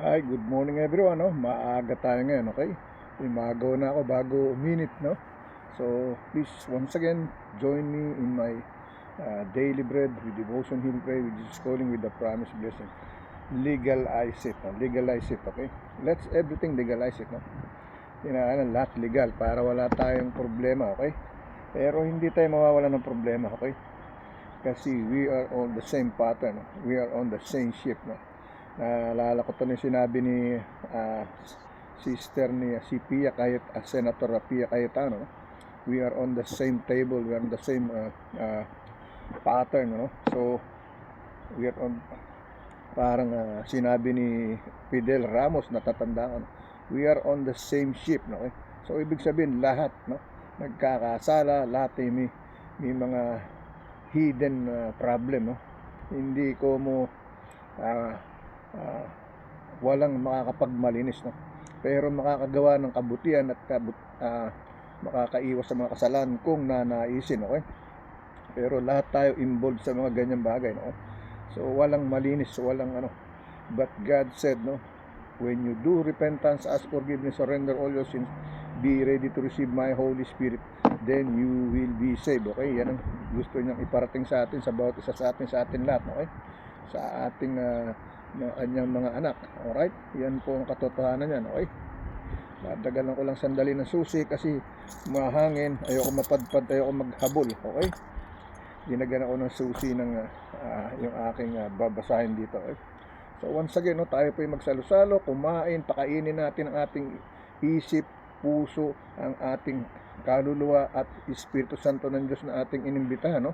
Hi, good morning everyone, no? Maaga tayo ngayon, okay? Umagaw na ako bago minute, no? So, please, once again, join me in my daily bread with devotion, heal, pray, with Jesus calling with the promised blessing. Legalize it, no? Legalize it, okay? Let's everything legalize it, no? Lahat legal para wala tayong problema, okay? Pero hindi tayo mawawala ng problema, okay? Kasi we are on the same pattern, no? We are on the same ship, no? Naalala ko to yung sinabi ni sister ni si Pia Senator Pia Cayetano. We are on the same table, we are on the same pattern, no? So we are on, parang sinabi ni Fidel Ramos, natatanda ko, no? We are on the same ship, no? Okay? So ibig sabihin lahat, no, nagkakasala, lahat ay may mga hidden problem, no? Hindi ko mo walang makakapagmalinis, no? Pero makakagawa ng kabutihan at makakaiwas sa mga kasalanan kung nanaisin, okay? Pero lahat tayo involved sa mga ganyang bagay, no? So walang malinis, walang ano. But God said, no, when you do repentance, ask forgiveness, surrender all your sins, be ready to receive my Holy Spirit, then you will be saved, okay? Yan ang gusto niyang iparating sa atin, sa bawat isa sa atin lahat, okay? Sa ating kanyang mga anak, alright? Yan po ang katotohanan yan, okay? Dadagalan ko lang sandali ng susi kasi mahangin, ayoko mapadpad, ayoko maghabol, okay? Dinagyan ako ng susi ng yung aking babasahin dito, okay? So once again, no, tayo po yung magsalo-salo, kumain, pakainin natin ang ating isip, puso, ang ating kaluluwa at Espiritu Santo ng Diyos na ating inimbitahan, no?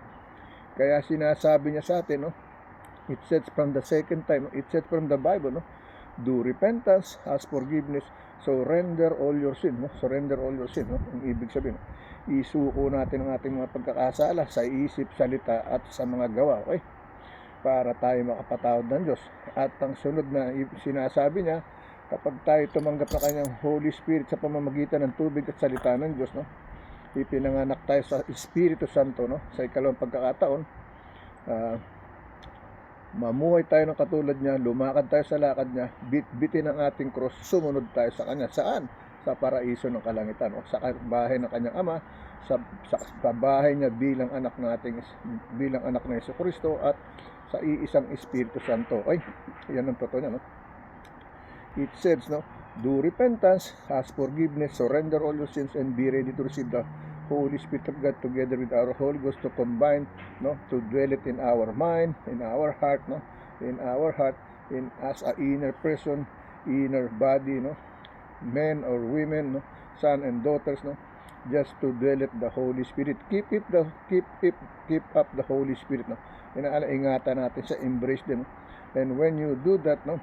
Kaya sinasabi niya sa atin, no, it says from the second time, it says from the Bible, no, do repentance, ask forgiveness, surrender all your sin, no? Surrender all your sin, no? Ang ibig sabihin, no? Isuko natin ang ating mga pagkakasala sa isip, salita at sa mga gawa, okay? Para tayo makapatawad ng Diyos. At ang sunod na sinasabi niya, kapag tayo tumanggap ng kanyang Holy Spirit sa pamamagitan ng tubig at salita ng Diyos, no, ipinanganak tayo sa Espiritu Santo, no, sa ikalawang pagkakataon, mamuhay tayo ng katulad niya, lumakad tayo sa lakad niya, bitbitin ang ating cross, sumunod tayo sa kanya. Saan? Sa paraiso ng kalangitan, o sa bahay ng kanyang ama, sa bahay niya bilang anak ng Jesucristo at sa iisang Espiritu Santo. Ay, yan ang totoo niya, no? It says, no, do repentance, ask forgiveness, surrender all your sins, and be ready to receive the Holy Spirit of God together with our Holy Ghost to combine, no, to dwell it in our mind, in our heart, no, in our heart, in as a inner person, inner body, no, men or women, no, son and daughters, no, just to dwell it the Holy Spirit. Keep up the Holy Spirit, no. Ingatan natin sa embrace them, no? And when you do that, no,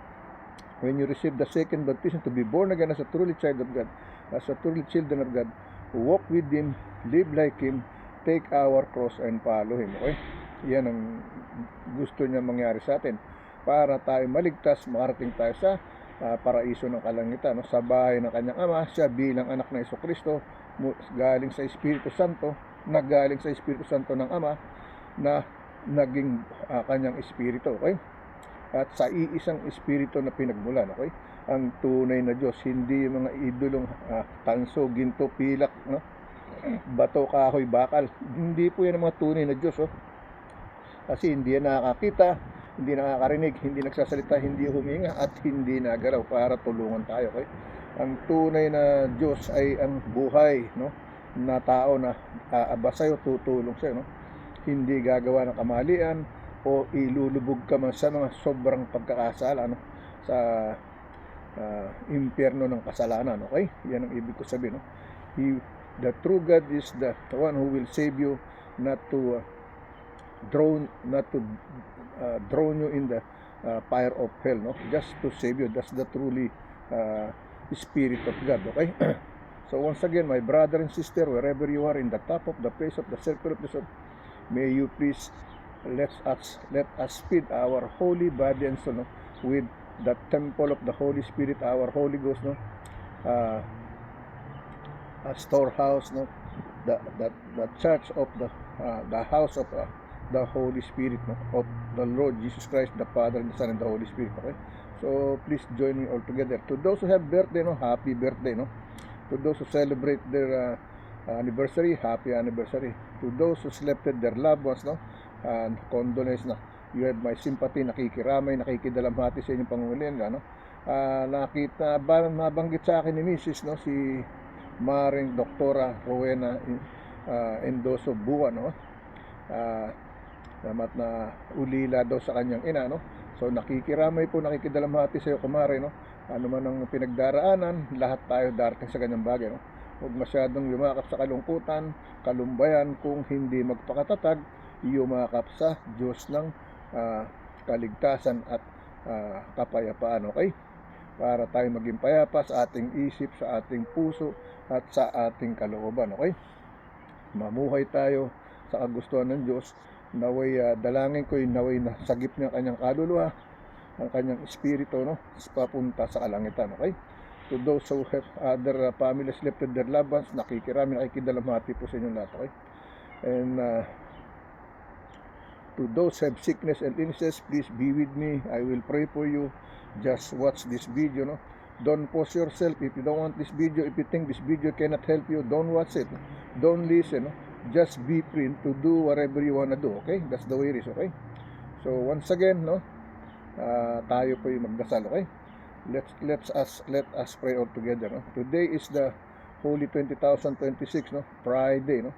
when you receive the second baptism to be born again as a truly child of God, as a truly children of God, walk with Him, live like Him, take our cross and follow Him, okay? Yan ang gusto niya mangyari sa atin para tayo maligtas, makarating tayo sa paraiso ng kalangitan, no? Sa bahay ng kanyang ama, siya bilang anak ng Jesucristo, galing sa Espiritu Santo, nagaling sa Espiritu Santo ng Ama na naging kanyang Espiritu, okay? At sa iisang Espiritu na pinagmulan, okay? Ang tunay na Diyos, hindi yung mga idolong tanso, ginto, pilak, no? Bato, kahoy, bakal. Hindi po yan ang mga tunay na Diyos, oh. Kasi hindi yan nakakita, hindi nakakarinig, hindi nagsasalita, hindi huminga, at hindi nagalaw para tulungan tayo, okay? Ang tunay na Diyos ay ang buhay, no, na tao na aabas sa'yo, tutulong sa'yo, no? Hindi gagawa ng kamalian o ilulubog ka man sa mga sobrang pagkakasala, no, sa impyerno ng kasalanan, okay? Yan ang ibig ko sabihin, no? The true God is the one who will save you, not to drown you in the fire of hell, no? Just to save you. That's the truly Spirit of God, okay? So once again, my brother and sister, wherever you are in the top of the place of the circle of the sun, may you please let us feed our holy body and soul, no, with the temple of the Holy Spirit, our Holy Ghost, no, a storehouse, no, the church of the house of the Holy Spirit, no, of the Lord Jesus Christ, the Father and the Son and the Holy Spirit, okay? So please join me all together. To those who have birthday, no, happy birthday, no. To those who celebrate their anniversary, happy anniversary. To those who selected their loved ones, no, and condolence na. You have my sympathy, nakikiramay, nakikidalamhati sa inyong pangungulin, no. Nabanggit sa akin ni Mrs. no, si Maring Doktora Rowena Endoso Bua, no. Na ulila daw sa kanyang ina, no. So nakikiramay po, nakikidalamhati sa iyo, kumare, no. Ano man ang pinagdaraanan, lahat tayo darating sa ganyang bagay, no. Huwag masyadong yumakap sa kalungkutan, kalumbayan. Kung hindi magpakatatag, yumakap sa Diyos ng kaligtasan at kapayapaan, okay? Para tayo maging payapa sa ating isip, sa ating puso at sa ating kalooban, okay? Mamuhay tayo sa kagustuhan ng Diyos. Naway dalangin ko, naway na sagip ng kanyang kaluluwa, ang kanyang espiritu, no, papunta sa kalangitan, okay? To those who have other families left with their loved ones, nakikirami, nakikidalamhati po sa inyong lahat, okay? And to those who have sickness and illnesses, please be with me. I will pray for you. Just watch this video, no. Don't force yourself. If you don't want this video, if you think this video cannot help you, don't watch it, don't listen, no? Just be free to do whatever you wanna do, okay? That's the way it is, okay? So once again, no, tayo po yung magdasal, okay? Let us pray all together, no? Today is the Holy 20,026, no, Friday, no,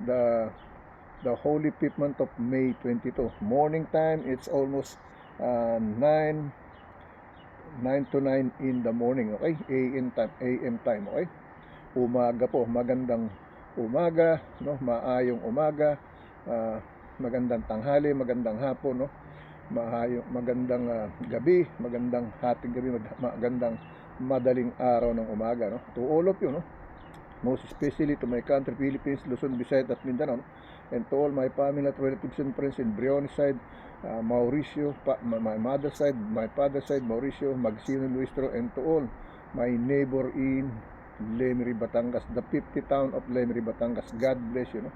the Holy 5th month of May 22. Morning time, it's almost 9 to 9 in the morning, okay? AM time, okay? Umaga po, magandang umaga, no, maayong umaga, magandang tanghali, magandang hapon, no, magandang gabi, magandang hating gabi, magandang madaling araw ng umaga, no, to all of you, no, most especially to my country, Philippines, Luzon, Visayas at Mindanao, no? And to all my family at relatives and friends in Briones side, Mauricio, my mother's side, my father's side, Mauricio, Magsino, Luistro, and to all my neighbor in Lemery, Batangas, the 50 town of Lemery, Batangas. God bless you, no?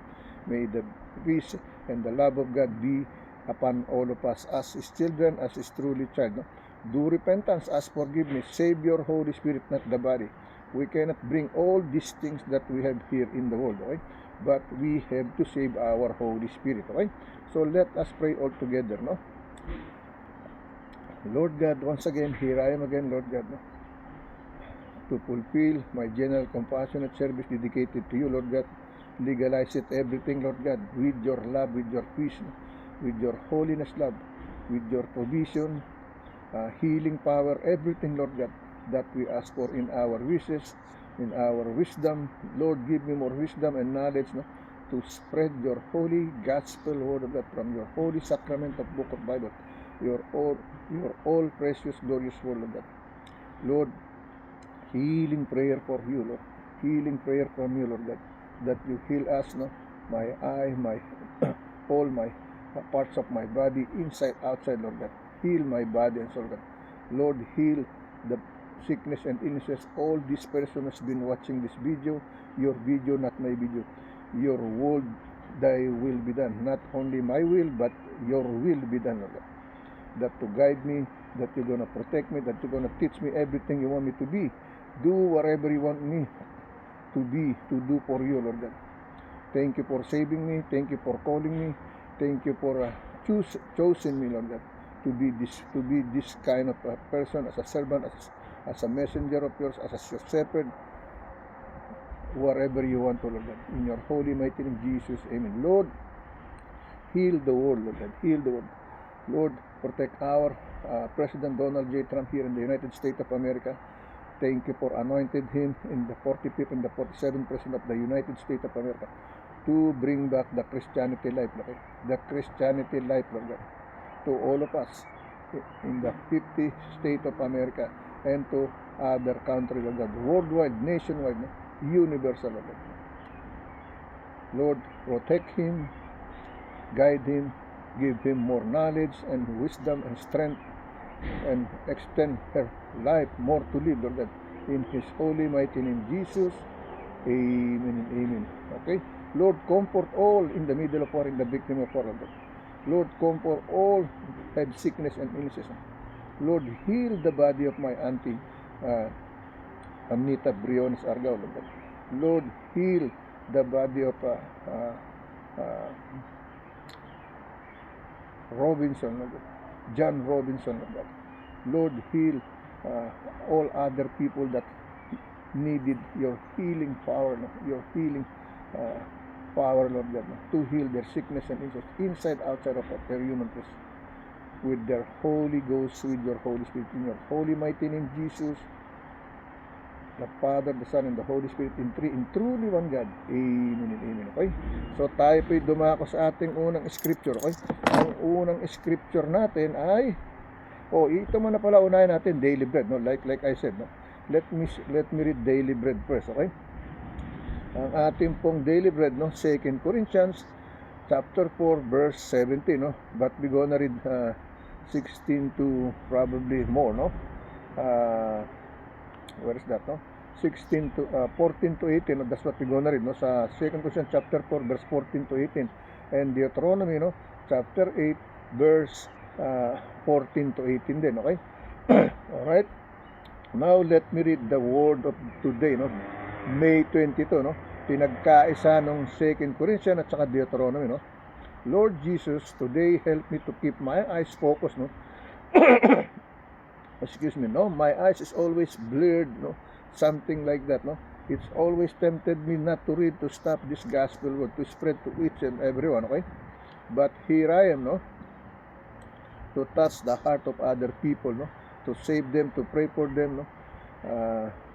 May the peace and the love of God be upon all of us as His children, as His truly child, no? Do repentance, ask forgiveness, save your Holy Spirit, not the body. We cannot bring all these things that we have here in the world, okay? But we have to save our Holy Spirit, okay? So let us pray all together, no? Lord God, once again, here I am again, Lord God, no, to fulfill my general compassionate service dedicated to you, Lord God. Legalize it, everything, Lord God, with your love, with your peace, with your holiness love, with your provision, healing power, everything, Lord God, that we ask for in our wishes, in our wisdom. Lord, give me more wisdom and knowledge, no, to spread your holy gospel word of God from your holy sacrament of book of Bible, your all precious, glorious word of God. Lord, healing prayer for you, Lord. Healing prayer from you, Lord God, that you heal us, no? My eye, my all my parts of my body, inside, outside, Lord God. Heal my body and soul, God. Lord, heal the sickness and illnesses. All this person has been watching this video, your video, not my video. Your will, thy will be done. Not only my will, but your will be done, Lord God. That to guide me, that you're gonna protect me, that you're gonna teach me everything you want me to be. Do whatever you want me to be, to do for you, Lord God. Thank you for saving me. Thank you for calling me. Thank you for choosing me, Lord God, to be this kind of person, as a servant, as a messenger of yours, as your shepherd, whatever you want to, Lord God. In your holy mighty name, Jesus, amen. Lord, heal the world, Lord God. Heal the world. Lord, protect our President Donald J. Trump here in the United States of America. Thank you for anointed him in the 45th and the 47th President of the United States of America to bring back the Christianity life, okay? The Christianity life, Lord God, to all of us in the 50 state of America and to other countries, Lord God, worldwide, nationwide, universal, Lord God. Lord, protect him, guide him, give him more knowledge and wisdom and strength, and extend her life more to live, Lord God, in His holy mighty name, Jesus, amen and amen. Okay, Lord, comfort all in the middle of war, in the victim of war, Lord God. Lord, comfort all have sickness and illnesses. Lord, heal the body of my auntie Anita Briones Argao, Lord God. Lord, heal the body of Robinson, Lord God. John Robinson, Lord God. Lord, heal all other people that needed your healing power, your healing power, Lord God, to heal their sickness and illness inside, outside of their human flesh, with their Holy Ghost, with your Holy Spirit, in your holy mighty name, Jesus, the Father, the Son, and the Holy Spirit, in truly one God. Amen and amen. Okay? So tayo po'y dumako sa ating unang scripture. Okay? Ang unang scripture natin ay, ito muna pala unahin natin, daily bread. No? Like I said, no? Let me read daily bread first. Okay? Ang ating pong daily bread, no? 2 Corinthians chapter 4 verse 17, no? But we gonna read 16 to probably more, no? Where is that, no? 16 to 14 to 18, no? That's what we gonna read, no? Sa 2 Corinthians chapter 4 verse 14 to 18, and Deuteronomy, no? Chapter 8 verse 14 to 18 din. Okay? Alright, now let me read the word of today, no? May 22, no? Pinagkaisa ng 2 Corinthians at saka Deuteronomy, no? Lord Jesus, today help me to keep my eyes focused, no? Excuse me, no? My eyes is always blurred, no? Something like that, no? It's always tempted me not to read, to stop this gospel word, to spread to each and everyone, okay? But here I am, no? To touch the heart of other people, no? To save them, to pray for them, no?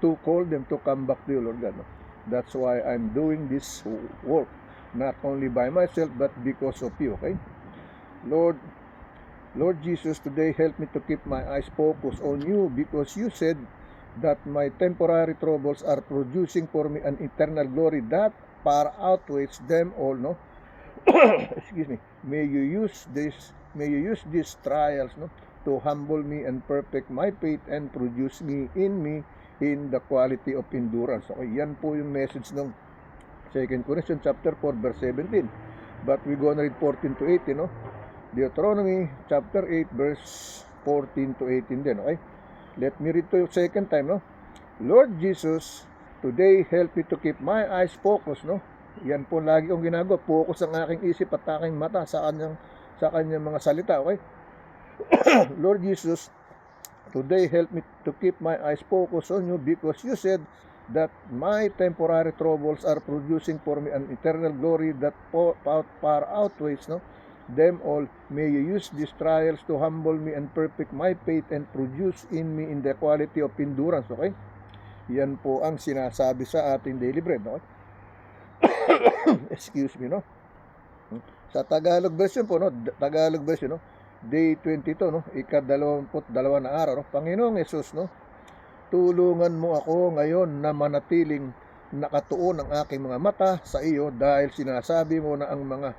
To call them to come back to you, Lord God, no? That's why I'm doing this work, not only by myself, but because of you, okay? Lord Jesus, today help me to keep my eyes focused on you, because you said that my temporary troubles are producing for me an eternal glory that far outweighs them all, no? Excuse me. May you use these trials, no, to humble me and perfect my faith and produce in me the quality of endurance. Okay, yan po yung message ng 2 Corinthians chapter 4 verse 17. But we're gonna read 14 to 18, no? Deuteronomy chapter 8 verse 14 to 18 din, okay? Let me read to you second time, no? Lord Jesus, today help me to keep my eyes focused, no? Yan po lagi kong ginagawa, focus ang aking isip at aking mata sa kanyang mga salita, okay? Lord Jesus, today help me to keep my eyes focused on you, because you said that my temporary troubles are producing for me an eternal glory that far outweighs, no, them all. May you use these trials to humble me and perfect my faith and produce in me the quality of endurance, okay? Yan po ang sinasabi sa ating daily bread, no? Excuse me, no? Sa Tagalog version po, no? Tagalog version, no? Day 22, no? Ika-22 na araw, no? Panginoong Yesus, no? Tulungan mo ako ngayon na manatiling nakatuon ang aking mga mata sa iyo, dahil sinasabi mo na ang mga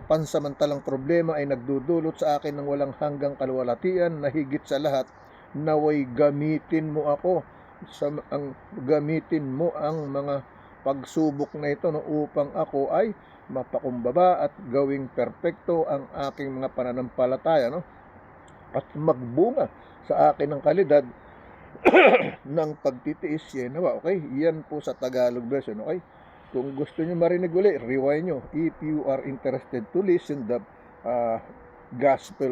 pansamantalang problema ay nagdudulot sa akin ng walang hanggang kaluwalhatian, na higit sa lahat naway gamitin mo ang mga pagsubok na ito, no, upang ako ay mapakumbaba at gawing perpekto ang aking mga pananampalataya, no, at magbunga sa akin ng kalidad ng pagtitiis. Yan nawa, okay? Yan po sa Tagalog version, okay? Kung gusto nyo marinig uli, rewind nyo if you are interested to listen the gospel